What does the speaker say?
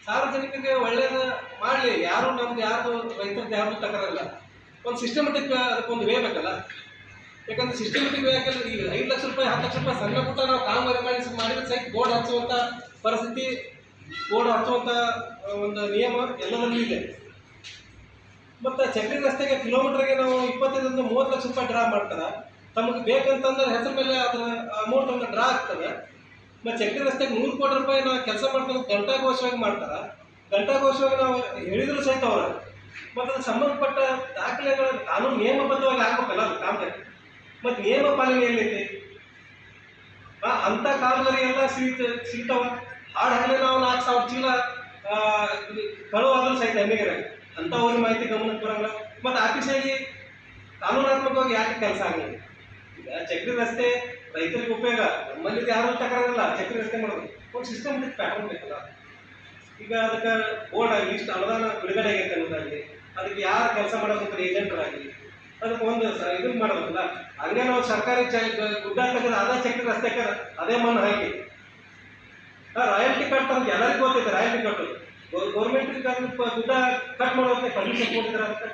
ಸಾರ್ವಜನಿಕರಿಗೆ ಒಳ್ಳೇದು ಮಾಡಲಿ, ಯಾರು ನಮ್ದು ಯಾರು ರೈತರದ್ದು ಯಾರು ತಕರಲ್ಲ. ಒಂದು ಸಿಸ್ಟಮೆಟಿಕ್ ಅದಕ್ಕೊಂದು ವೇ ಬೇಕಲ್ಲ. ಯಾಕಂದ್ರೆ ಸಿಸ್ಟಮೆಟಿಕ್ ವೇ ಯಾಕಂದ್ರೆ ಈಗ 5 ಲಕ್ಷ ರೂಪಾಯಿ 10 ಲಕ್ಷ ರೂಪಾಯಿ ಸಣ್ಣ ಪುಟ್ಟ ನಾವು ಕಾಮಗಾರಿ ಮಾಡಿದ್ರೆ ಸಹಿತ ಬೋರ್ಡ್ ಹಚ್ಚುವಂಥ ಪರಿಸ್ಥಿತಿ, ಬೋರ್ಡ್ ಹಚ್ಚುವಂಥ ಒಂದು ನಿಯಮ ಎಲ್ಲದರಲ್ಲೂ ಇದೆ. ಮತ್ತು ಚಕ್ರಿ ರಸ್ತೆಗೆ ಕಿಲೋಮೀಟರ್ಗೆ ನಾವು 25ರಿಂದ 30 ಲಕ್ಷ ರೂಪಾಯಿ ಡ್ರಾ ಮಾಡ್ತಾರೆ. ತಮಗೆ ಬೇಕಂತಂದ್ರೆ ಹೆಸರು ಮೇಲೆ ಅದರ ಅಮೌಂಟನ್ನು ಡ್ರಾ ಆಗ್ತದೆ. ಮತ್ತು ಚಕ್ರಿ ರಸ್ತೆಗೆ 100 ಕೋಟಿ ರೂಪಾಯಿ ನಾವು ಕೆಲಸ ಮಾಡ್ತಾರೆ, ಗಂಟಾಘೋಷವಾಗಿ ಮಾಡ್ತಾರೆ. ಗಂಟಾಘೋಷವಾಗಿ ನಾವು ಹೇಳಿದ್ರು ಸಹಿತ ಅವರು ಮತ್ತು ಅದಕ್ಕೆ ಸಂಬಂಧಪಟ್ಟ ದಾಖಲೆಗಳು ಕಾನೂನು ನಿಯಮಬದ್ಧವಾಗಿ ಆಗ್ಬೇಕಲ್ಲ ಅದು ಕಾಮಗಾರಿ. ಮತ್ತು ನಿಯಮ ಪಾಲನೆ ಎಲ್ಲೈತಿ? ಅಂಥ ಕಾಮಗಾರಿ ಎಲ್ಲ ಸಿಗ್ತಾವ. ಹಾಡಾಗಲೇ ನಾವು 4,000 ಚೀಲ ಕಳುವಾದ್ರೂ ಸಹಿತ ಎಮ್ಮೆಗೆರೆ ಅಂಥವ್ರಿಗೆ ಮಾಹಿತಿ ಗಮನಕ್ಕೆ ಬರೋಲ್ಲ. ಮತ್ತು ಆಫೀಸಾಗಿ ಕಾನೂನಾತ್ಮಕವಾಗಿ ಯಾಕೆ ಕೆಲಸ ಆಗಲಿ? ಈಗ ಚಕ್ರಿ ರಸ್ತೆ ರೈತರಿಗೆ ಉಪಯೋಗ, ನಮ್ಮಲ್ಲಿ ಯಾರು ತಕರಾರಿಲ್ಲ. ಚಕ್ರಿ ರಸ್ತೆ ಮಾಡೋದು ಒಂದು ಸಿಸ್ಟಮೆಟಿಕ್ ಪ್ಯಾಟರ್ನ್ ಬೇಕಲ್ಲ. ಈಗ ಅದಕ್ಕೆ ಬೋರ್ಡ್ ಆಗಲಿ, ಇಷ್ಟು ಅನುದಾನ ಬಿಡುಗಡೆ ಆಗೈತೆ ಅನ್ನೋದಾಗಲಿ, ಅದಕ್ಕೆ ಯಾರು ಕೆಲಸ ಮಾಡೋದಂತ ಏಜೆಂಟರಾಗಲಿ ಅದಕ್ಕೆ ಒಂದು ಇದನ್ನು ಮಾಡೋದಲ್ಲ. ಹಂಗೆ ನಾವು ಸರ್ಕಾರಿ ಗುಡ್ಡ ತೆಗೆದು ಅದೇ ಚಕ್ರಿ ರಸ್ತೆಗೆ ಅದೇ ಮಣ್ಣು ಹಾಕಿ ರಾಯಲ್ಟಿ ಕಟ್ತಾರೆ. ಎಲ್ಲರಿಗೂ ಗೊತ್ತೈತೆ ರಾಯಲ್ಟಿ ಕಟ್ಟೋದು. ಗೌರ್ಮೆಂಟ್ ಗುಡ್ಡ ಕಟ್ ಮಾಡೋದಕ್ಕೆ ಪರ್ಮಿಷನ್ ಕೊಟ್ಟಿದ್ದಾರೆ ಅಂತ